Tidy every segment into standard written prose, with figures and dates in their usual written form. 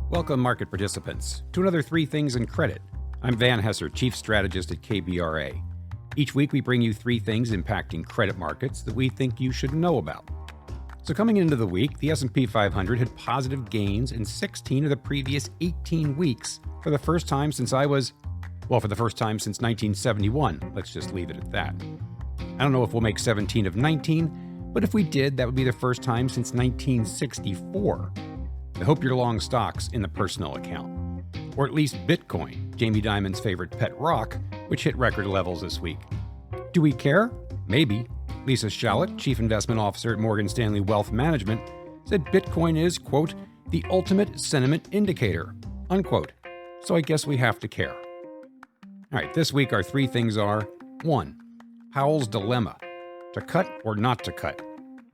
Welcome, market participants, to another Three Things in Credit. I'm Van Hesser, Chief Strategist at KBRA. Each week we bring you three things impacting credit markets that we think you should know about. So coming into the week, the S&P 500 had positive gains in 16 of the previous 18 weeks for the first time since for the first time since 1971. Let's just leave it at that. I don't know if we'll make 17 of 19, but if we did, that would be the first time since 1964. I hope you're long stocks in the personal account. Or at least Bitcoin, Jamie Dimon's favorite pet rock, which hit record levels this week. Do we care? Maybe. Lisa Shallett, Chief Investment Officer at Morgan Stanley Wealth Management, said Bitcoin is, quote, the ultimate sentiment indicator, unquote. So I guess we have to care. All right, this week our three things are: 1. Powell's dilemma. To cut or not to cut?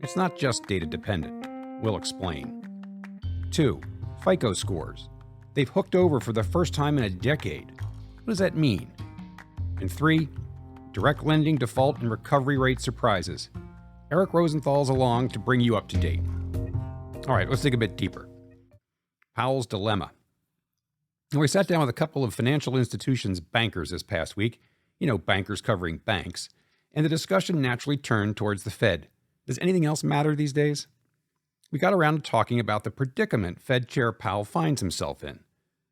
It's not just data dependent. We'll explain. 2. FICO scores. They've hooked over for the first time in a decade. What does that mean? And 3. Direct lending default and recovery rate surprises. Eric Rosenthal's along to bring you up to date. All right, let's dig a bit deeper. Powell's dilemma. And we sat down with a couple of financial institutions' bankers this past week, bankers covering banks, and the discussion naturally turned towards the Fed. Does anything else matter these days? We got around to talking about the predicament Fed Chair Powell finds himself in.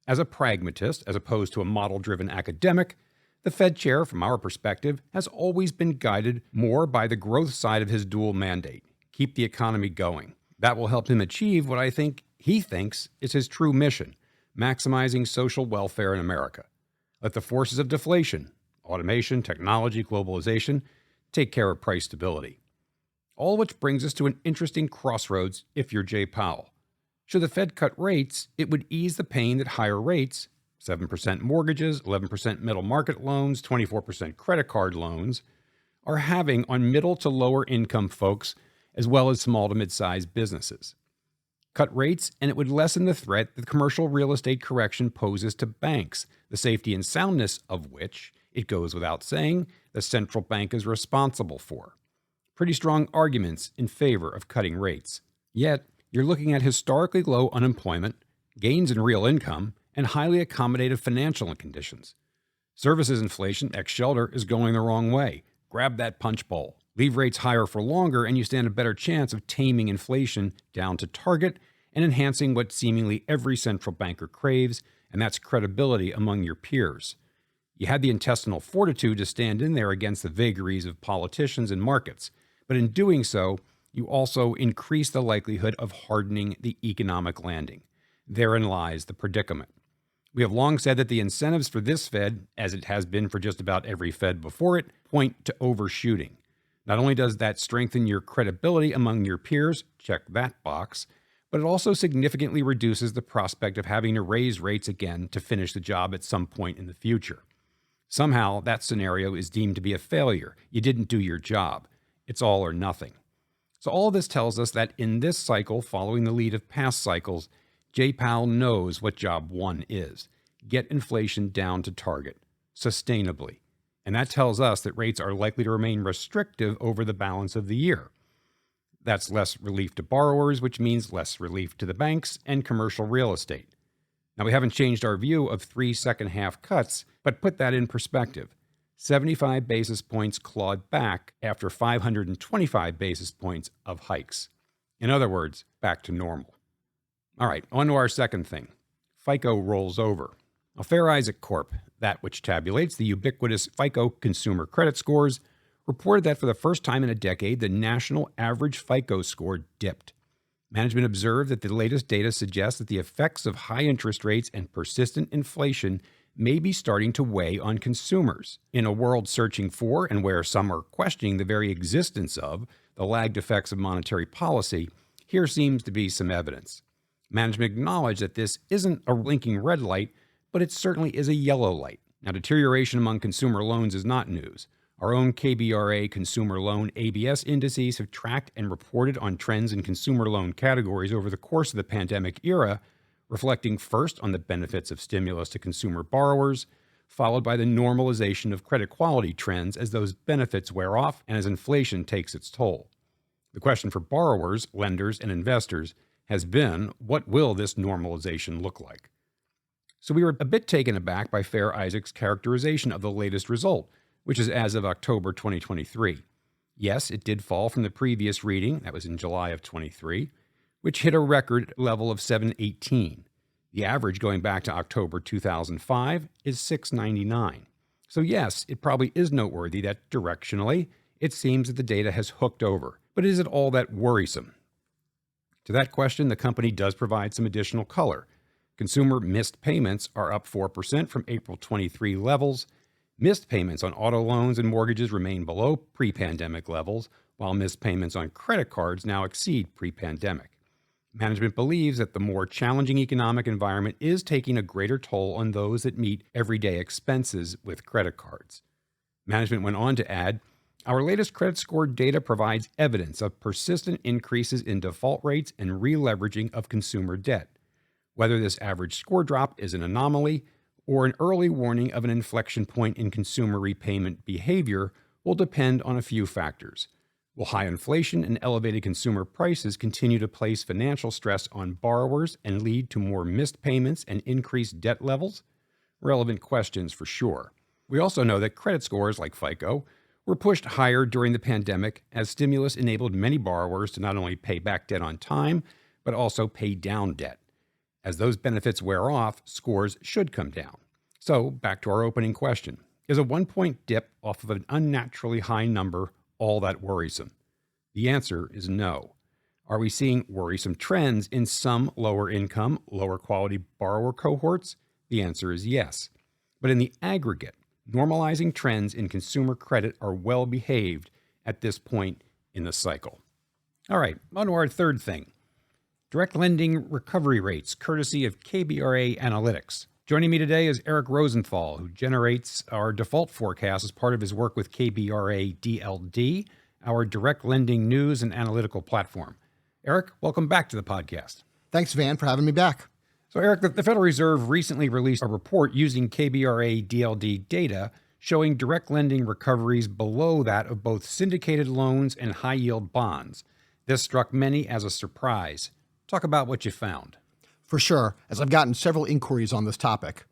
As a pragmatist, as opposed to a model-driven academic, the Fed Chair, from our perspective, has always been guided more by the growth side of his dual mandate: keep the economy going. That will help him achieve what I think he thinks is his true mission: maximizing social welfare in America. Let the forces of deflation, automation, technology, globalization, take care of price stability. All which brings us to an interesting crossroads if you're Jay Powell. Should the Fed cut rates, it would ease the pain that higher rates, 7% mortgages, 11% middle market loans, 24% credit card loans, are having on middle to lower income folks, as well as small to mid-sized businesses. Cut rates, and it would lessen the threat that the commercial real estate correction poses to banks, the safety and soundness of which, it goes without saying, the central bank is responsible for. Pretty strong arguments in favor of cutting rates. Yet, you're looking at historically low unemployment, gains in real income, and highly accommodative financial conditions. Services inflation ex-shelter is going the wrong way. Grab that punch bowl. Leave rates higher for longer, and you stand a better chance of taming inflation down to target and enhancing what seemingly every central banker craves, and that's credibility among your peers. You had the intestinal fortitude to stand in there against the vagaries of politicians and markets, but in doing so, you also increase the likelihood of hardening the economic landing. Therein lies the predicament. We have long said that the incentives for this Fed, as it has been for just about every Fed before it, point to overshooting. Not only does that strengthen your credibility among your peers, check that box, but it also significantly reduces the prospect of having to raise rates again to finish the job at some point in the future. Somehow, that scenario is deemed to be a failure. You didn't do your job. It's all or nothing. So all this tells us that in this cycle, following the lead of past cycles, Jay Powell knows what job one is: get inflation down to target, sustainably. And that tells us that rates are likely to remain restrictive over the balance of the year. That's less relief to borrowers, which means less relief to the banks and commercial real estate. Now, we haven't changed our view of 3 second-half cuts, but put that in perspective. 75 basis points clawed back after 525 basis points of hikes. In other words, back to normal. All right, on to our second thing. FICO rolls over. Now, Fair Isaac Corp., that which tabulates the ubiquitous FICO consumer credit scores, reported that for the first time in a decade, the national average FICO score dipped. Management observed that the latest data suggests that the effects of high interest rates and persistent inflation may be starting to weigh on consumers. In a world searching for, and where some are questioning the very existence of, the lagged effects of monetary policy, here seems to be some evidence. Management acknowledged that this isn't a blinking red light, but it certainly is a yellow light. Now, deterioration among consumer loans is not news. Our own KBRA consumer loan ABS indices have tracked and reported on trends in consumer loan categories over the course of the pandemic era, reflecting first on the benefits of stimulus to consumer borrowers, followed by the normalization of credit quality trends as those benefits wear off and as inflation takes its toll. The question for borrowers, lenders, and investors has been, what will this normalization look like? So we were a bit taken aback by Fair Isaac's characterization of the latest result, which is as of October 2023. Yes, it did fall from the previous reading, that was in July of 23, which hit a record level of 718. The average going back to October 2005 is 699. So yes, it probably is noteworthy that directionally, it seems that the data has hooked over. But is it all that worrisome? To that question, the company does provide some additional color. Consumer missed payments are up 4% from April 23 levels. Missed payments on auto loans and mortgages remain below pre-pandemic levels, while missed payments on credit cards now exceed pre-pandemic. Management believes that the more challenging economic environment is taking a greater toll on those that meet everyday expenses with credit cards. Management went on to add, "Our latest credit score data provides evidence of persistent increases in default rates and re-leveraging of consumer debt. Whether this average score drop is an anomaly or an early warning of an inflection point in consumer repayment behavior will depend on a few factors. Will high inflation and elevated consumer prices continue to place financial stress on borrowers and lead to more missed payments and increased debt levels? Relevant questions for sure. We also know that credit scores like FICO were pushed higher during the pandemic as stimulus enabled many borrowers to not only pay back debt on time, but also pay down debt. As those benefits wear off, scores should come down. So, back to our opening question. Is a 1-point dip off of an unnaturally high number all that worrisome? The answer is no. Are we seeing worrisome trends in some lower income, lower quality borrower cohorts? The answer is yes. But in the aggregate, normalizing trends in consumer credit are well behaved at this point in the cycle. All right, on to our third thing. Direct lending recovery rates, courtesy of KBRA Analytics. Joining me today is Eric Rosenthal, who generates our default forecast as part of his work with KBRA DLD, our direct lending news and analytical platform. Eric, welcome back to the podcast. Thanks, Van, for having me back. So, Eric, the Federal Reserve recently released a report using KBRA DLD data showing direct lending recoveries below that of both syndicated loans and high-yield bonds. This struck many as a surprise. Talk about what you found. For sure, as I've gotten several inquiries on this topic.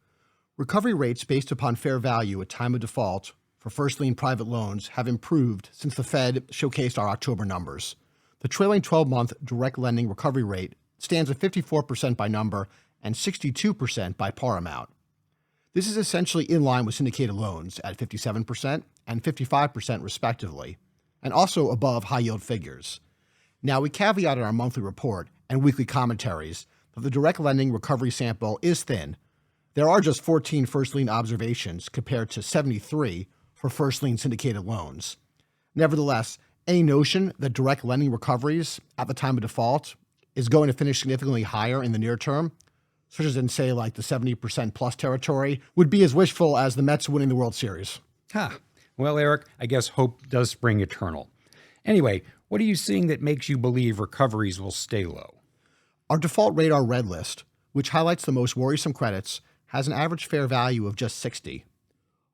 Recovery rates based upon fair value at time of default for first lien private loans have improved since the Fed showcased our October numbers. The trailing 12-month direct lending recovery rate stands at 54% by number and 62% by par amount. This is essentially in line with syndicated loans at 57% and 55% respectively, and also above high-yield figures. Now, we caveated our monthly report and weekly commentaries that the direct lending recovery sample is thin. There are just 14 first lien observations compared to 73 for first lien syndicated loans. Nevertheless, any notion that direct lending recoveries at the time of default is going to finish significantly higher in the near term, such as in, say, like the 70% plus territory, would be as wishful as the Mets winning the World Series. Well, Eric, I guess hope does spring eternal. Anyway, what are you seeing that makes you believe recoveries will stay low? Our default radar red list, which highlights the most worrisome credits, has an average fair value of just 60.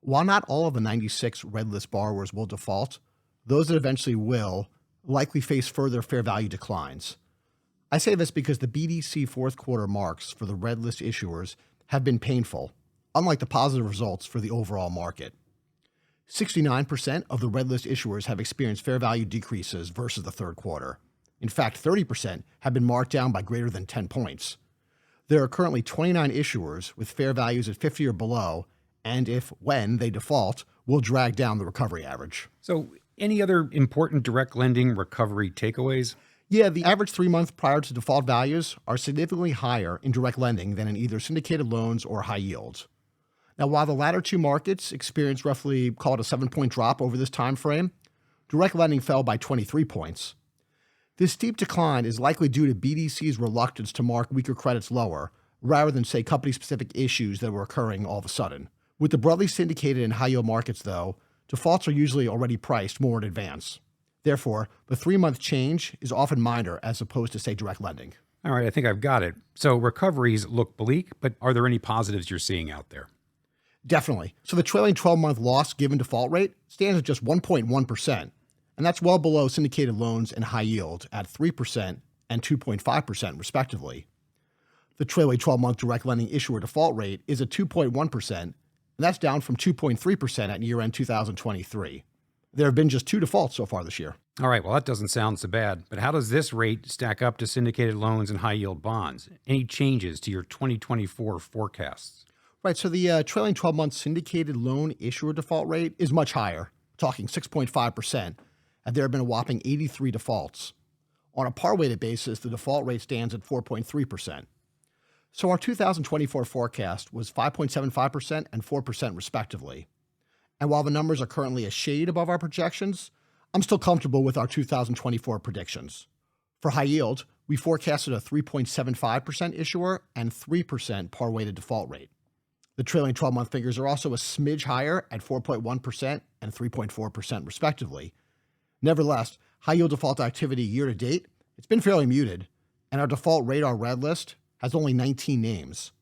While not all of the 96 red list borrowers will default, those that eventually will likely face further fair value declines. I say this because the BDC fourth quarter marks for the red list issuers have been painful, unlike the positive results for the overall market. 69% of the red list issuers have experienced fair value decreases versus the third quarter. In fact, 30% have been marked down by greater than 10 points. There are currently 29 issuers with fair values at 50 or below, and when they default, will drag down the recovery average. So, any other important direct lending recovery takeaways? Yeah, the average 3-month prior to default values are significantly higher in direct lending than in either syndicated loans or high yields. Now, while the latter two markets experienced roughly, call it a 7-point drop over this time frame, direct lending fell by 23 points. This steep decline is likely due to BDC's reluctance to mark weaker credits lower, rather than, say, company-specific issues that were occurring all of a sudden. With the broadly syndicated and high-yield markets, though, defaults are usually already priced more in advance. Therefore, the 3-month change is often minor as opposed to, say, direct lending. All right, I think I've got it. So recoveries look bleak, but are there any positives you're seeing out there? Definitely. So the trailing 12-month loss given default rate stands at just 1.1%. And that's well below syndicated loans and high yield at 3% and 2.5%, respectively. The trailing 12-month direct lending issuer default rate is at 2.1%, and that's down from 2.3% at year-end 2023. There have been just 2 defaults so far this year. All right, well, that doesn't sound so bad. But how does this rate stack up to syndicated loans and high-yield bonds? Any changes to your 2024 forecasts? Right, so the trailing 12-month syndicated loan issuer default rate is much higher, talking 6.5%, and there have been a whopping 83 defaults. On a par-weighted basis, the default rate stands at 4.3%. So our 2024 forecast was 5.75% and 4% respectively. And while the numbers are currently a shade above our projections, I'm still comfortable with our 2024 predictions. For high yield, we forecasted a 3.75% issuer and 3% par-weighted default rate. The trailing 12-month figures are also a smidge higher at 4.1% and 3.4% respectively. Nevertheless, high-yield default activity year-to-date, it's been fairly muted, and our default radar red list has only 19 names.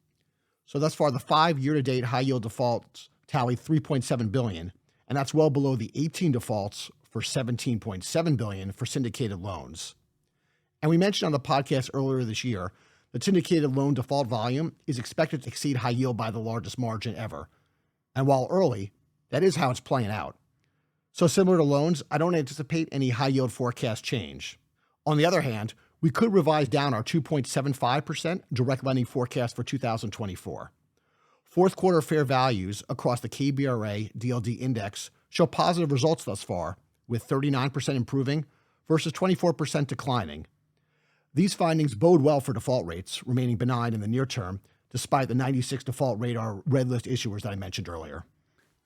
So thus far, the 5 year-to-date high-yield defaults tally $3.7 billion, and that's well below the 18 defaults for $17.7 billion for syndicated loans. And we mentioned on the podcast earlier this year that syndicated loan default volume is expected to exceed high yield by the largest margin ever. And while early, that is how it's playing out. So similar to loans, I don't anticipate any high yield forecast change. On the other hand, we could revise down our 2.75% direct lending forecast for 2024. Fourth quarter fair values across the KBRA DLD index show positive results thus far, with 39% improving versus 24% declining. These findings bode well for default rates, remaining benign in the near term, despite the 96 default radar red list issuers that I mentioned earlier.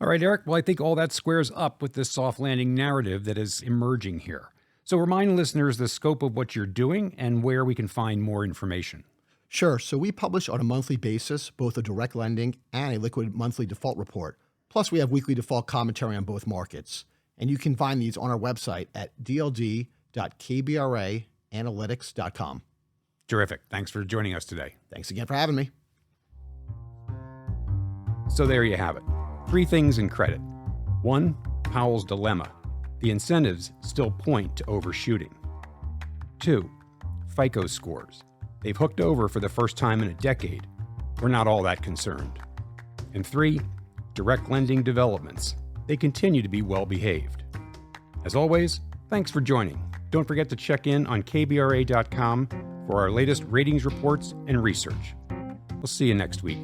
All right, Eric. Well, I think all that squares up with this soft landing narrative that is emerging here. So remind listeners the scope of what you're doing and where we can find more information. Sure. So we publish on a monthly basis both a direct lending and a liquid monthly default report. Plus, we have weekly default commentary on both markets. And you can find these on our website at dld.kbraanalytics.com. Terrific. Thanks for joining us today. Thanks again for having me. So there you have it. 3 things in credit. 1, Powell's dilemma. The incentives still point to overshooting. 2, FICO scores. They've hooked over for the first time in a decade. We're not all that concerned. And 3, direct lending developments. They continue to be well behaved. As always, thanks for joining. Don't forget to check in on kbra.com for our latest ratings reports and research. We'll see you next week.